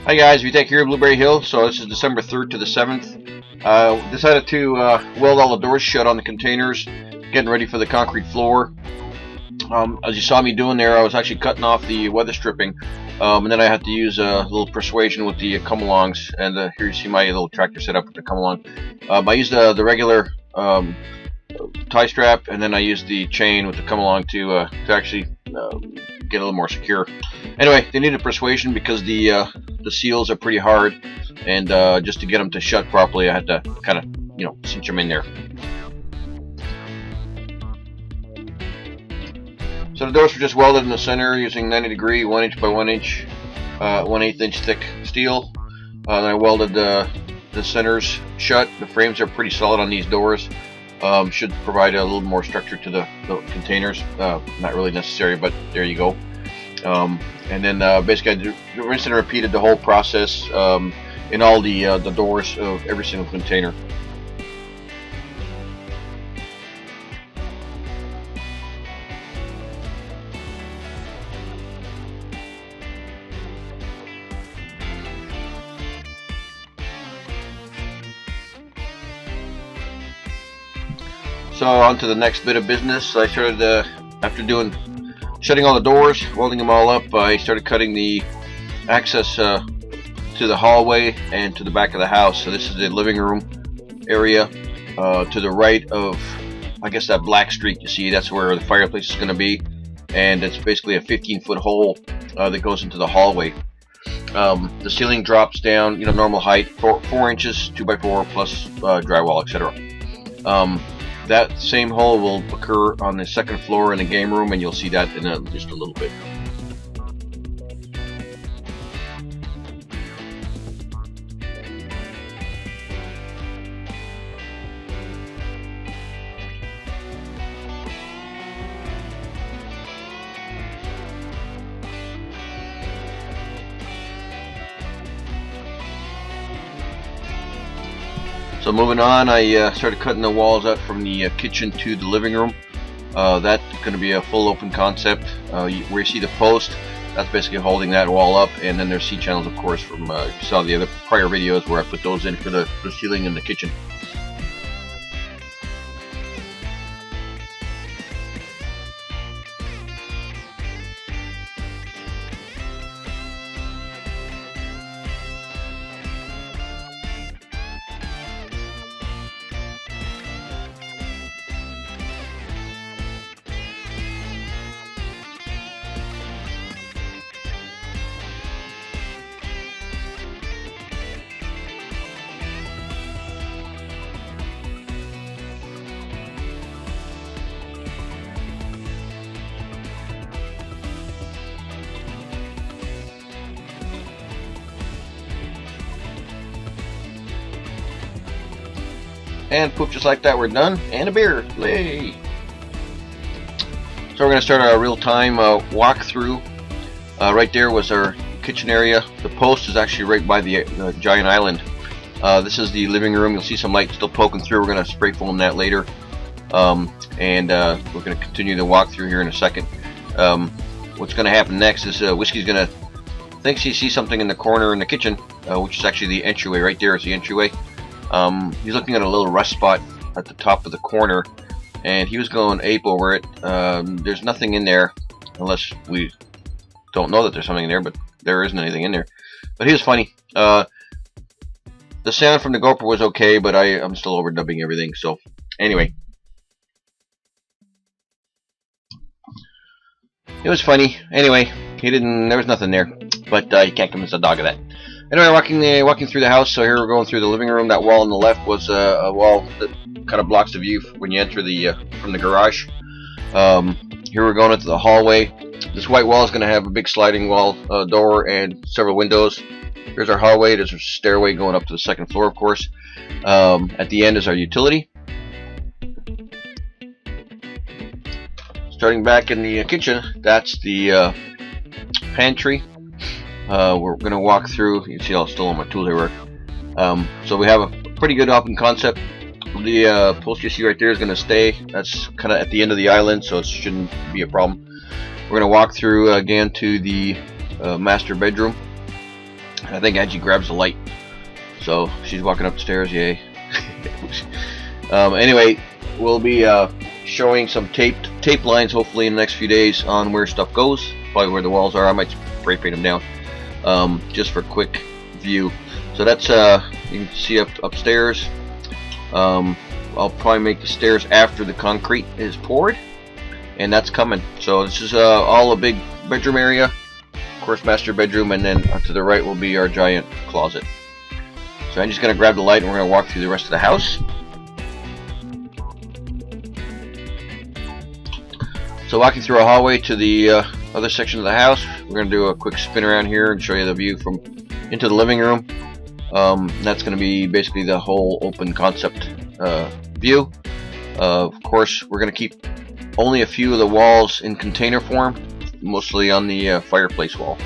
Hi guys, we take here at Blueberry Hill. So this is December 3rd to the 7th. Decided to weld all the doors shut on the containers, getting ready for the concrete floor. As you saw me doing there, I was actually cutting off the weather stripping, and then I had to use a little persuasion with the come-alongs. And here you see my little tractor set up with the come-along. I used the regular tie strap, and then I used the chain with the come-along to actually get a little more secure. Anyway, they needed persuasion because the seals are pretty hard, and just to get them to shut properly, I had to kind of, cinch them in there. So the doors were just welded in the center using 90 degree 1 inch by 1 inch 1/8 inch thick steel. And I welded the centers shut. The frames are pretty solid on these doors. Should provide a little more structure to the containers. Not really necessary, but there you go. And then basically I rinsed and repeated the whole process in all the doors of every single container. So on to the next bit of business. I started after shutting all the doors, welding them all up. I started cutting the access to the hallway and to the back of the house. So this is the living room area. To the right of, I guess, that black streak you see, that's where the fireplace is going to be, and it's basically a 15-foot hole that goes into the hallway. The ceiling drops down, normal height, 4 inches, 2x4 plus drywall, etc. That same hole will occur on the second floor in the game room, and you'll see that in just a little bit. So moving on, I started cutting the walls out from the kitchen to the living room. That's going to be a full open concept. Where you see the post, that's basically holding that wall up, and then there's C-channels, of course, from you saw the other prior videos where I put those in for the ceiling in the kitchen. And poof, just like that, we're done. And a beer. Yay! So we're going to start our real-time walkthrough. Right there was our kitchen area. The post is actually right by the giant island. This is the living room. You'll see some light still poking through. We're going to spray foam that later. And we're going to continue the walkthrough here in a second. What's going to happen next is Whiskey's going to think he sees something in the corner in the kitchen, which is actually the entryway. Right there is the entryway. He's looking at a little rust spot at the top of the corner, and he was going ape over it. There's nothing in there, unless we don't know that there's something in there, but there isn't anything in there. But he was funny. The sound from the GoPro was okay, but I'm still overdubbing everything. So anyway, it was funny. Anyway, there was nothing there, but you can't convince a dog of that. Anyway, walking through the house. So here we're going through the living room. That wall on the left was a wall that kind of blocks the view when you enter from the garage. Here we're going into the hallway. This white wall is going to have a big sliding wall door and several windows. Here's our hallway. There's a stairway going up to the second floor, of course. At the end is our utility. Starting back in the kitchen, that's the pantry. We're going to walk through. You see, I'll still on my tool here. So we have a pretty good open concept. The post you see right there is going to stay. That's kind of at the end of the island, so it shouldn't be a problem. We're going to walk through again to the master bedroom. I think Angie grabs the light, so she's walking up the stairs. Yay! Anyway, we'll be showing some tape lines hopefully in the next few days on where stuff goes, probably where the walls are. I might spray paint them down, just for quick view. So that's you can see upstairs. I'll probably make the stairs after the concrete is poured, and that's coming. So this is all a big bedroom area, of course, master bedroom, and then to the right will be our giant closet. So I'm just gonna grab the light and we're gonna walk through the rest of the house. So walking through a hallway to the other section of the house, we're gonna do a quick spin around here and show you the view from into the living room. That's gonna be basically the whole open concept view. Of course, we're gonna keep only a few of the walls in container form, mostly on the fireplace wall.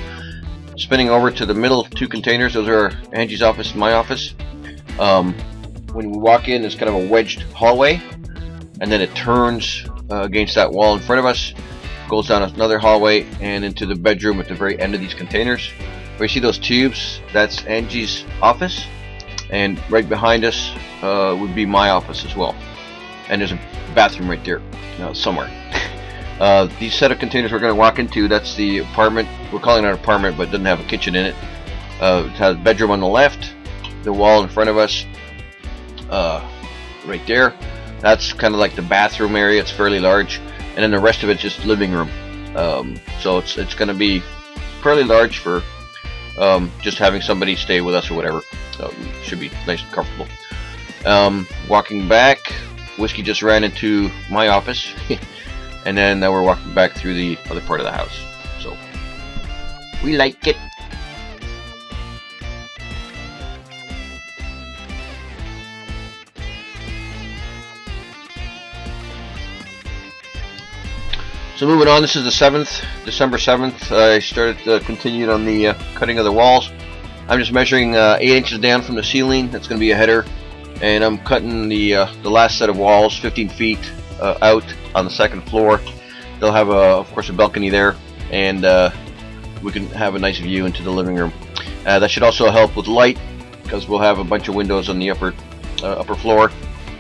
Spinning over to the middle two containers, those are Angie's office and my office. When we walk in, it's kind of a wedged hallway, and then it turns against that wall in front of us, goes down another hallway and into the bedroom at the very end of these containers. Where you see those tubes, that's Angie's office, and right behind us would be my office as well. And there's a bathroom right there, somewhere. These set of containers we're going to walk into, that's the apartment. We're calling it an apartment, but it doesn't have a kitchen in it. It has a bedroom on the left, the wall in front of us, right there. That's kind of like the bathroom area. It's fairly large, and then the rest of it's just living room. So it's going to be fairly large for just having somebody stay with us or whatever. Should be nice and comfortable. Walking back, Whiskey just ran into my office, and then now we're walking back through the other part of the house. So we like it. So moving on, this is the 7th, December 7th. I started continued on the cutting of the walls. I'm just measuring 8 inches down from the ceiling. That's going to be a header, and I'm cutting the last set of walls 15 feet out on the second floor. They'll have of course a balcony there, and we can have a nice view into the living room. That should also help with light, because we'll have a bunch of windows on the upper floor,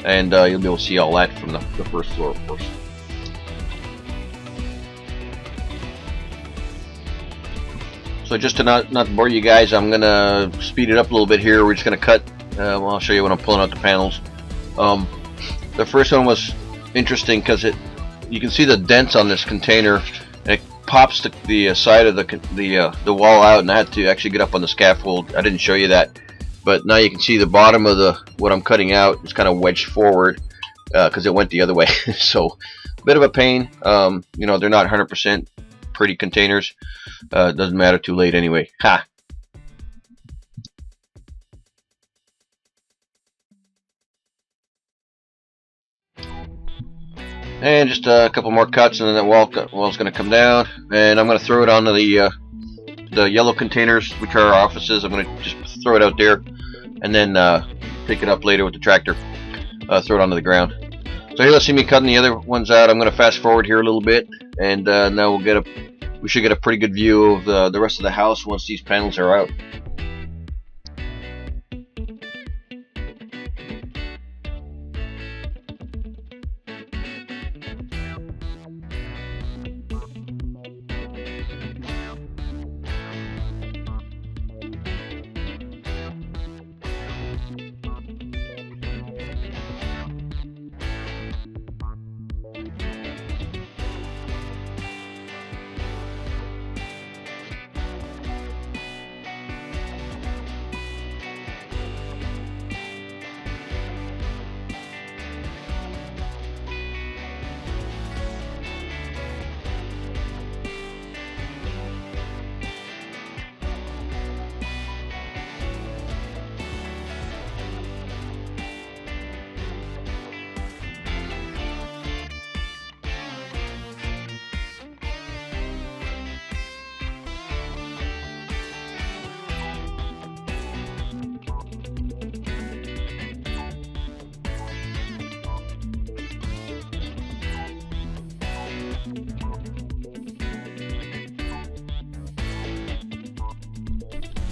and you'll be able to see all that from the first floor, of course. So just to not bore you guys, I'm gonna speed it up a little bit here. We're just gonna cut. I'll show you when I'm pulling out the panels. The first one was interesting because you can see the dents on this container, and it pops the side of the wall out, and I had to actually get up on the scaffold. I didn't show you that, but now you can see the bottom of what I'm cutting out is kind of wedged forward because it went the other way. So a bit of a pain. You know, they're not 100% pretty containers. Doesn't matter too late anyway. Ha! And just a couple more cuts, and then that wall's going to come down, and I'm going to throw it onto the yellow containers, which are our offices. I'm going to just throw it out there, and then pick it up later with the tractor. Throw it onto the ground. So here, let's see me cutting the other ones out. I'm going to fast forward here a little bit, and now we should get a pretty good view of the rest of the house once these panels are out.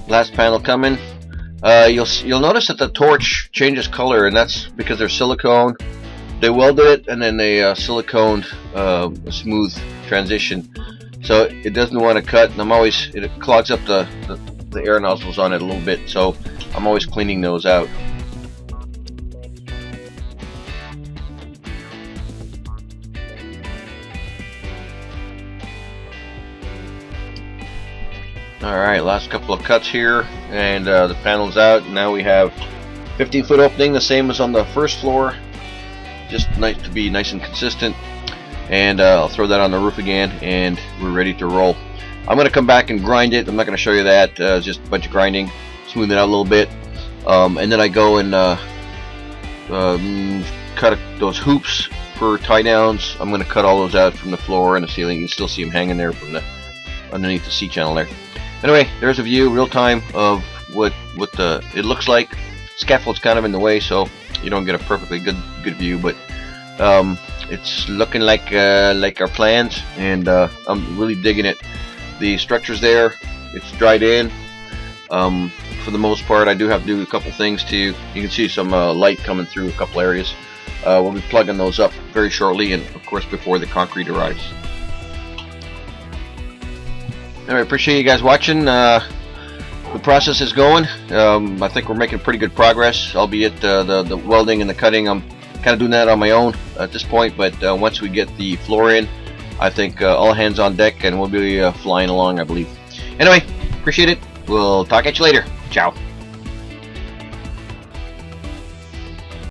Last panel coming. You'll notice that the torch changes color, and that's because they're silicone. They welded it and then they siliconed a smooth transition, so it doesn't want to cut. And it clogs up the air nozzles on it a little bit, so I'm always cleaning those out. Alright, last couple of cuts here, and the panel's out. Now we have 15-foot opening, the same as on the first floor. Just nice to be nice and consistent. And I'll throw that on the roof again, and we're ready to roll. I'm going to come back and grind it. I'm not going to show you that. Just a bunch of grinding, smooth it out a little bit. And then I go and cut those hoops for tie downs. I'm going to cut all those out from the floor and the ceiling. You can still see them hanging there from underneath the C channel there. Anyway, there's a view, real time, of what it looks like. Scaffold's kind of in the way, so you don't get a perfectly good view, but it's looking like our plans, and I'm really digging it. The structure's there, it's dried in. For the most part, I do have to do a couple things to. You can see some light coming through a couple areas. We'll be plugging those up very shortly, and of course before the concrete arrives. Anyway, appreciate you guys watching. The process is going. I think we're making pretty good progress, albeit the welding and the cutting, I'm kind of doing that on my own at this point, but once we get the floor in, I think all hands on deck, and we'll be flying along, I believe. Anyway, appreciate it. We'll talk at you later. Ciao.